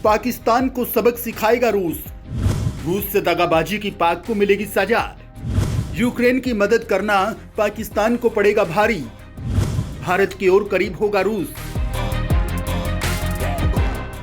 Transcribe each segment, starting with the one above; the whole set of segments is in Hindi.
पाकिस्तान को सबक सिखाएगा रूस। रूस से दगाबाजी की पाक को मिलेगी सजा। यूक्रेन की मदद करना पाकिस्तान को पड़ेगा भारी। भारत की ओर करीब होगा रूस।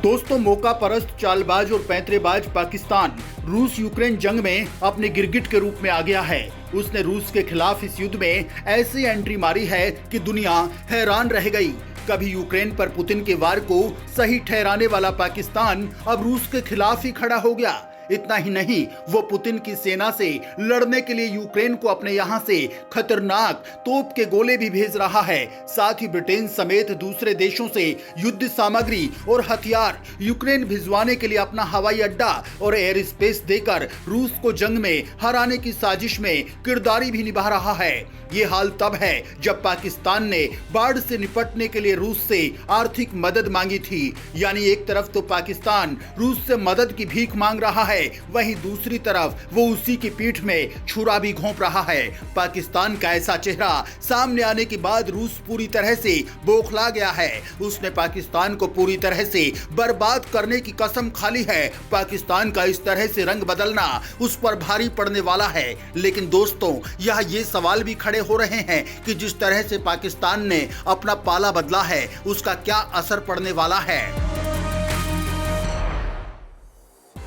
दोस्तों, मौका परस्त, चालबाज और पैंतरेबाज पाकिस्तान रूस यूक्रेन जंग में अपने गिरगिट के रूप में आ गया है। उसने रूस के खिलाफ इस युद्ध में ऐसी एंट्री मारी है कि दुनिया हैरान रह गई। कभी यूक्रेन पर पुतिन के वार को सही ठहराने वाला पाकिस्तान अब रूस के खिलाफ ही खड़ा हो गया। इतना ही नहीं, वो पुतिन की सेना से लड़ने के लिए यूक्रेन को अपने यहां से खतरनाक तोप के गोले भी भेज रहा है। साथ ही ब्रिटेन समेत दूसरे देशों से युद्ध सामग्री और हथियार यूक्रेन भिजवाने के लिए अपना हवाई अड्डा और एयर स्पेस देकर रूस को जंग में हराने की साजिश में किरदारी भी निभा रहा है। ये हाल तब है जब पाकिस्तान ने बाढ़ से निपटने के लिए रूस से आर्थिक मदद मांगी थी। यानी एक तरफ तो पाकिस्तान रूस से मदद की भीख मांग रहा है, वहीं दूसरी तरफ वो उसी की पीठ में छुरा भी घोंप रहा है। पाकिस्तान का ऐसा चेहरा सामने आने के बाद रूस पूरी तरह से बौखला गया है। उसने पाकिस्तान को पूरी तरह से बर्बाद करने की कसम खा ली है। पाकिस्तान का इस तरह से रंग बदलना उस पर भारी पड़ने वाला है। लेकिन दोस्तों, यहाँ ये सवाल भी खड़े हो रहे हैं कि जिस तरह से पाकिस्तान ने अपना पाला बदला है, उसका क्या असर पड़ने वाला है।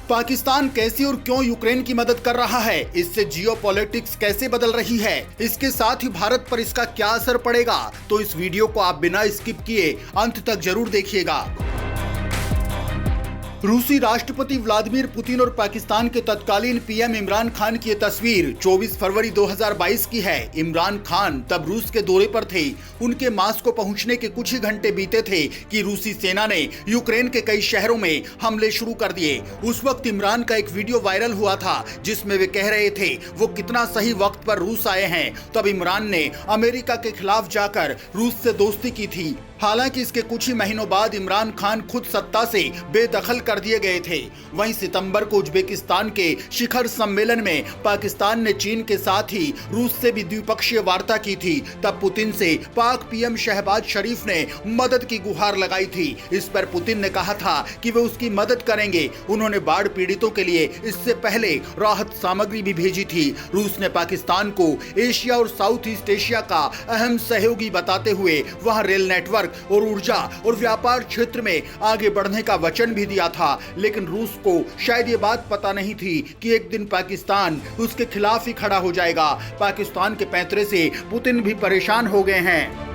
पाकिस्तान कैसे और क्यों यूक्रेन की मदद कर रहा है, इससे जियोपॉलिटिक्स कैसे बदल रही है, इसके साथ ही भारत पर इसका क्या असर पड़ेगा, तो इस वीडियो को आप बिना स्किप किए अंत तक जरूर देखिएगा। रूसी राष्ट्रपति व्लादिमीर पुतिन और पाकिस्तान के तत्कालीन पीएम इमरान खान की ये तस्वीर 24 फरवरी 2022 की है। इमरान खान तब रूस के दौरे पर थे। उनके मास्को पहुंचने के कुछ ही घंटे बीते थे कि रूसी सेना ने यूक्रेन के कई शहरों में हमले शुरू कर दिए। उस वक्त इमरान का एक वीडियो वायरल हुआ था जिसमें वे कह रहे थे वो कितना सही वक्त पर रूस आए हैं। तब इमरान ने अमेरिका के खिलाफ जाकर रूस से दोस्ती की थी। हालांकि इसके कुछ ही महीनों बाद इमरान खान खुद सत्ता से बेदखल कर दिए गए थे। वहीं सितंबर को उज्बेकिस्तान के शिखर सम्मेलन में पाकिस्तान ने चीन के साथ ही रूस से भी द्विपक्षीय वार्ता की थी। तब पुतिन से पाक पीएम शहबाज शरीफ ने मदद की गुहार लगाई थी। इस पर पुतिन ने कहा था कि वे उसकी मदद करेंगे। उन्होंने बाढ़ पीड़ितों के लिए इससे पहले राहत सामग्री भी भेजी थी। रूस ने पाकिस्तान को एशिया और साउथ ईस्ट एशिया का अहम सहयोगी बताते हुए वहां रेल नेटवर्क और ऊर्जा और व्यापार क्षेत्र में आगे बढ़ने का वचन भी दिया था। लेकिन रूस को शायद ये बात पता नहीं थी कि एक दिन पाकिस्तान उसके खिलाफ ही खड़ा हो जाएगा। पाकिस्तान के पैंतरे से पुतिन भी परेशान हो गए हैं।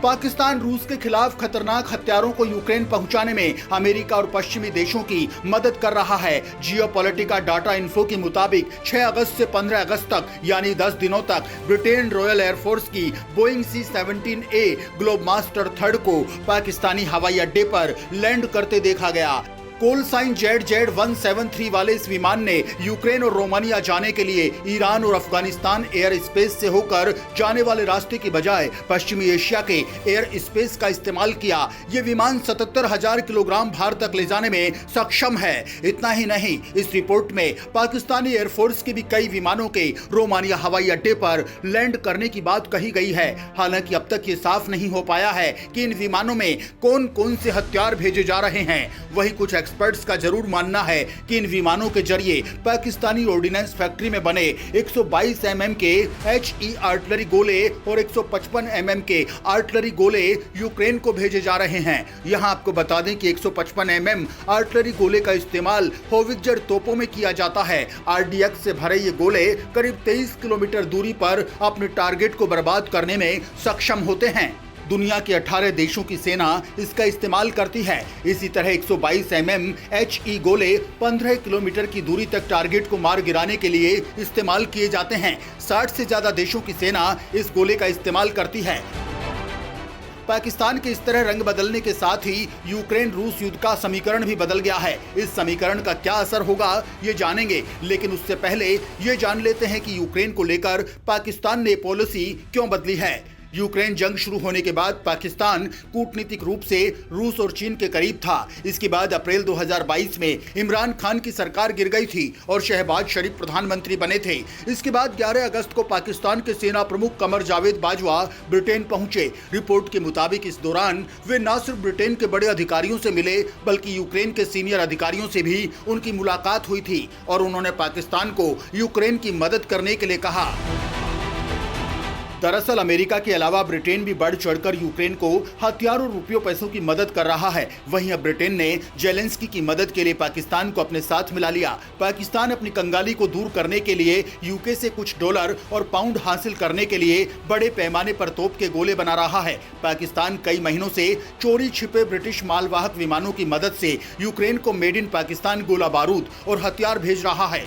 पाकिस्तान रूस के खिलाफ खतरनाक हथियारों को यूक्रेन पहुंचाने में अमेरिका और पश्चिमी देशों की मदद कर रहा है। जियोपॉलिटिका डाटा इन्फो के मुताबिक 6 अगस्त से 15 अगस्त तक यानी 10 दिनों तक ब्रिटेन रॉयल एयरफोर्स की बोइंग C-17A ग्लोबमास्टर 3 को पाकिस्तानी हवाई अड्डे पर लैंड करते देखा गया। कॉल साइन ZZ173 वाले इस विमान ने यूक्रेन और रोमानिया जाने के लिए ईरान और अफगानिस्तान एयर स्पेस से होकर जाने वाले रास्ते की बजाय पश्चिमी एशिया के एयर स्पेस का इस्तेमाल किया। ये विमान 77,000 किलोग्राम भार तक ले जाने में सक्षम है। इतना ही नहीं, इस रिपोर्ट में पाकिस्तानी एयरफोर्स के भी कई विमानों के रोमानिया हवाई अड्डे पर लैंड करने की बात कही गई है। हालांकि अब तक ये साफ नहीं हो पाया है कि इन विमानों में कौन कौन से हथियार भेजे जा रहे हैं। वही कुछ एक्सपर्ट्स का जरूर मानना है कि इन विमानों के जरिए पाकिस्तानी ऑर्डिनेंस फैक्ट्री में बने 122 mm के HE आर्टिलरी गोले और 155 mm के आर्टिलरी गोले यूक्रेन को भेजे जा रहे हैं। यहां आपको बता दें कि 155 mm आर्टिलरी गोले का इस्तेमाल होवित्जर तोपों में किया जाता है। RDX से भरे ये गोले करीब 23 किलोमीटर दूरी पर अपने टारगेट को बर्बाद करने में सक्षम होते हैं। दुनिया के 18 देशों की सेना इसका इस्तेमाल करती है। इसी तरह 122 mm HE गोले 15 किलोमीटर की दूरी तक टारगेट को मार गिराने के लिए इस्तेमाल किए जाते हैं। 60 से ज्यादा देशों की सेना इस गोले का इस्तेमाल करती है। पाकिस्तान के इस तरह रंग बदलने के साथ ही यूक्रेन रूस युद्ध का समीकरण भी बदल गया है। इस समीकरण का क्या असर होगा ये जानेंगे, लेकिन उससे पहले ये जान लेते हैं कि यूक्रेन को लेकर पाकिस्तान ने पॉलिसी क्यों बदली है। यूक्रेन जंग शुरू होने के बाद पाकिस्तान कूटनीतिक रूप से रूस और चीन के करीब था। इसके बाद अप्रैल 2022 में इमरान खान की सरकार गिर गई थी और शहबाज शरीफ प्रधानमंत्री बने थे। इसके बाद 11 अगस्त को पाकिस्तान के सेना प्रमुख कमर जावेद बाजवा ब्रिटेन पहुंचे। रिपोर्ट के मुताबिक इस दौरान वे न सिर्फ ब्रिटेन के बड़े अधिकारियों से मिले बल्कि यूक्रेन के सीनियर अधिकारियों से भी उनकी मुलाकात हुई थी और उन्होंने पाकिस्तान को यूक्रेन की मदद करने के लिए कहा। दरअसल अमेरिका के अलावा ब्रिटेन भी बढ़ चढ़कर यूक्रेन को हथियारों, रुपयों, पैसों की मदद कर रहा है। वहीं अब ब्रिटेन ने जेलेंस्की की मदद के लिए पाकिस्तान को अपने साथ मिला लिया। पाकिस्तान अपनी कंगाली को दूर करने के लिए यूके से कुछ डॉलर और पाउंड हासिल करने के लिए बड़े पैमाने पर तोप के गोले बना रहा है। पाकिस्तान कई महीनों से चोरी छिपे ब्रिटिश मालवाहक विमानों की मदद से यूक्रेन को मेड इन पाकिस्तान गोला बारूद और हथियार भेज रहा है।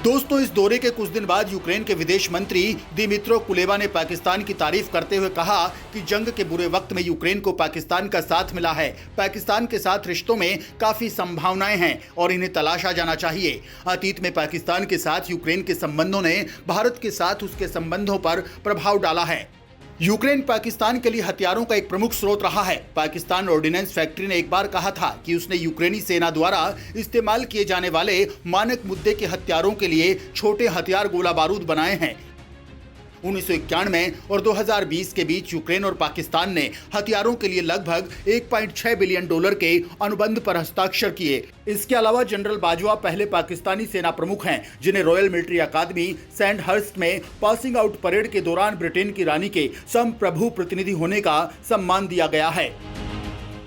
दोस्तों, इस दौरे के कुछ दिन बाद यूक्रेन के विदेश मंत्री दिमित्रो कुलेबा ने पाकिस्तान की तारीफ करते हुए कहा कि जंग के बुरे वक्त में यूक्रेन को पाकिस्तान का साथ मिला है। पाकिस्तान के साथ रिश्तों में काफी संभावनाएं हैं और इन्हें तलाशा जाना चाहिए। अतीत में पाकिस्तान के साथ यूक्रेन के संबंधों ने भारत के साथ उसके संबंधों पर प्रभाव डाला है। यूक्रेन पाकिस्तान के लिए हथियारों का एक प्रमुख स्रोत रहा है। पाकिस्तान ऑर्डिनेंस फैक्ट्री ने एक बार कहा था कि उसने यूक्रेनी सेना द्वारा इस्तेमाल किए जाने वाले मानक मुद्दे के हथियारों के लिए छोटे हथियार गोला बारूद बनाए हैं। 1991 और 2020 के बीच यूक्रेन और पाकिस्तान ने हथियारों के लिए लगभग 1.6 बिलियन डॉलर के अनुबंध पर हस्ताक्षर किए। इसके अलावा जनरल बाजवा पहले पाकिस्तानी सेना प्रमुख हैं जिन्हें रॉयल मिलिट्री अकादमी सैंडहर्स्ट में पासिंग आउट परेड के दौरान ब्रिटेन की रानी के संप्रभु प्रतिनिधि होने का सम्मान दिया गया है।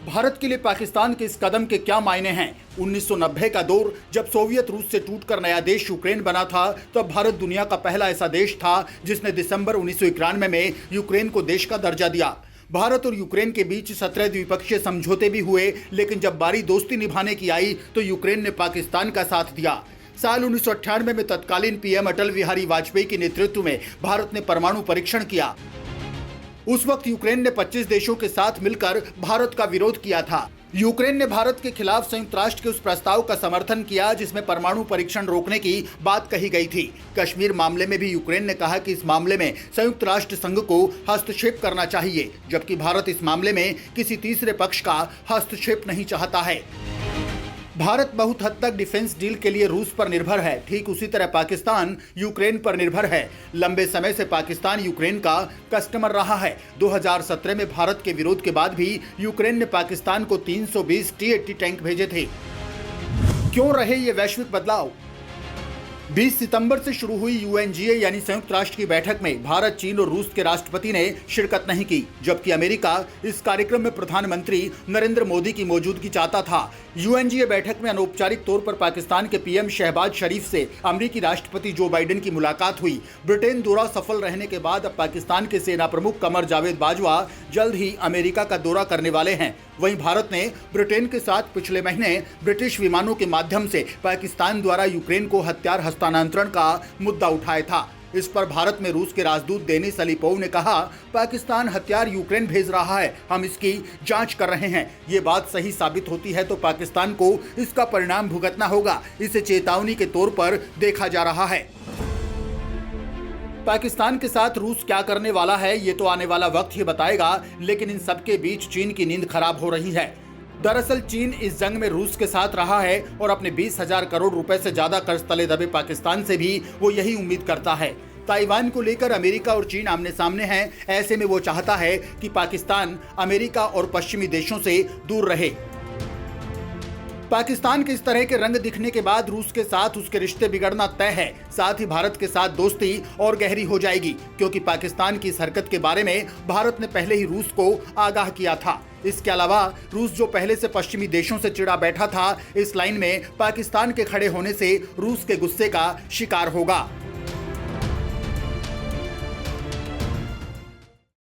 भारत के लिए पाकिस्तान के इस कदम के क्या मायने हैं? 1990 का दौर जब सोवियत रूस से टूटकर नया देश यूक्रेन बना था, तब भारत दुनिया का पहला ऐसा देश था जिसने दिसंबर 1991 में यूक्रेन को देश का दर्जा दिया। भारत और यूक्रेन के बीच 17 द्विपक्षीय समझौते भी हुए, लेकिन जब बारी दोस्ती निभाने की आई तो यूक्रेन ने पाकिस्तान का साथ दिया। साल 1998 में तत्कालीन पीएम अटल बिहारी वाजपेयी के नेतृत्व में भारत ने परमाणु परीक्षण किया। उस वक्त यूक्रेन ने 25 देशों के साथ मिलकर भारत का विरोध किया था। यूक्रेन ने भारत के खिलाफ संयुक्त राष्ट्र के उस प्रस्ताव का समर्थन किया जिसमें परमाणु परीक्षण रोकने की बात कही गई थी। कश्मीर मामले में भी यूक्रेन ने कहा कि इस मामले में संयुक्त राष्ट्र संघ को हस्तक्षेप करना चाहिए, जबकि भारत इस मामले में किसी तीसरे पक्ष का हस्तक्षेप नहीं चाहता है। भारत बहुत हद तक डिफेंस डील के लिए रूस पर निर्भर है, ठीक उसी तरह पाकिस्तान यूक्रेन पर निर्भर है। लंबे समय से पाकिस्तान यूक्रेन का कस्टमर रहा है। 2017 में भारत के विरोध के बाद भी यूक्रेन ने पाकिस्तान को 320 T-80 टैंक भेजे थे। क्यों रहे ये वैश्विक बदलाव? 20 सितंबर से शुरू हुई UNGA यानी संयुक्त राष्ट्र की बैठक में भारत, चीन और रूस के राष्ट्रपति ने शिरकत नहीं की, जबकि अमेरिका इस कार्यक्रम में प्रधानमंत्री नरेंद्र मोदी की मौजूदगी चाहता था। UNGA बैठक में अनौपचारिक तौर पर पाकिस्तान के पीएम शहबाज शरीफ से अमेरिकी राष्ट्रपति जो बाइडेन की मुलाकात हुई। ब्रिटेन दौरा सफल रहने के बाद अब पाकिस्तान के सेना प्रमुख कमर जावेद बाजवा जल्द ही अमेरिका का दौरा करने वाले हैं। वहीं भारत ने ब्रिटेन के साथ पिछले महीने ब्रिटिश विमानों के माध्यम से पाकिस्तान द्वारा यूक्रेन को हथियार हस्तांतरण का मुद्दा उठाया था। इस पर भारत में रूस के राजदूत डेनिस अलीपोव ने कहा, पाकिस्तान हथियार यूक्रेन भेज रहा है, हम इसकी जांच कर रहे हैं। ये बात सही साबित होती है तो पाकिस्तान को इसका परिणाम भुगतना होगा। इसे चेतावनी के तौर पर देखा जा रहा है। पाकिस्तान के साथ रूस क्या करने वाला है ये तो आने वाला वक्त ही बताएगा, लेकिन इन सबके बीच चीन की नींद खराब हो रही है। दरअसल चीन इस जंग में रूस के साथ रहा है और अपने 20,000 करोड़ रुपए से ज्यादा कर्ज तले दबे पाकिस्तान से भी वो यही उम्मीद करता है। ताइवान को लेकर अमेरिका और चीन आमने सामने हैं। ऐसे में वो चाहता है कि पाकिस्तान अमेरिका और पश्चिमी देशों से दूर रहे। पाकिस्तान के इस तरह के रंग दिखने के बाद रूस के साथ उसके रिश्ते बिगड़ना तय है। साथ ही भारत के साथ दोस्ती और गहरी हो जाएगी, क्योंकि पाकिस्तान की इस हरकत के बारे में भारत ने पहले ही रूस को आगाह किया था। इसके अलावा रूस जो पहले से पश्चिमी देशों से चिढ़ा बैठा था, इस लाइन में पाकिस्तान के खड़े होने से रूस के गुस्से का शिकार होगा।